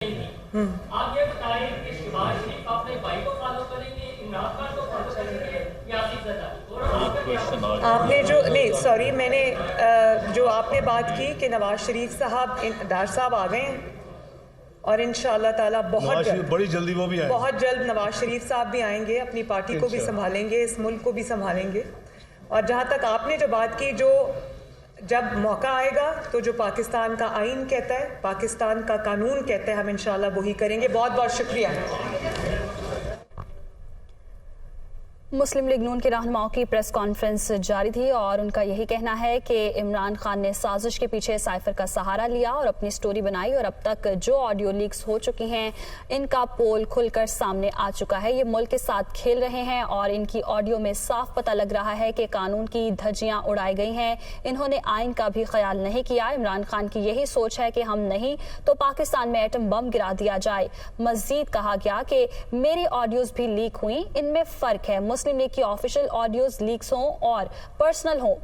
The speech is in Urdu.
آپ یہ بتائیں کہ شہباز شریف اپنے بھائی کو فالو کریں گے، عمران خان کو فالو کریں گے یا آصف زرداری؟ آپ نے جو نہیں سوری میں نے جو آپ نے بات کی کہ نواز شریف صاحب ڈار صاحب آ گئے ہیں اور انشاءاللہ تعالیٰ بڑی جلدی وہ بھی آئیں، بہت جلد نواز شریف صاحب بھی آئیں گے، اپنی پارٹی کو بھی سنبھالیں گے، اس ملک کو بھی سنبھالیں گے. اور جہاں تک آپ نے جو بات کی، جو جب موقع آئے گا تو جو پاکستان کا آئین کہتا ہے، پاکستان کا قانون کہتا ہے، ہم انشاءاللہ وہی کریں گے. بہت بہت شکریہ. مسلم لیگ نون کے رہنماؤں کی پریس کانفرنس جاری تھی اور ان کا یہی کہنا ہے کہ عمران خان نے سازش کے پیچھے سائفر کا سہارا لیا اور اپنی سٹوری بنائی، اور اب تک جو آڈیو لیکس ہو چکی ہیں ان کا پول کھل کر سامنے آ چکا ہے. یہ ملک کے ساتھ کھیل رہے ہیں اور ان کی آڈیو میں صاف پتہ لگ رہا ہے کہ قانون کی دھجیاں اڑائی گئی ہیں. انہوں نے آئین کا بھی خیال نہیں کیا. عمران خان کی یہی سوچ ہے کہ ہم نہیں تو پاکستان میں ایٹم بم گرا دیا جائے. مزید کہا گیا کہ میری آڈیوز بھی لیک ہوئیں، ان میں فرق ہے. مسلم لیگ کی آفیشیل آڈیوز لیکس ہوں اور پرسنل ہوں.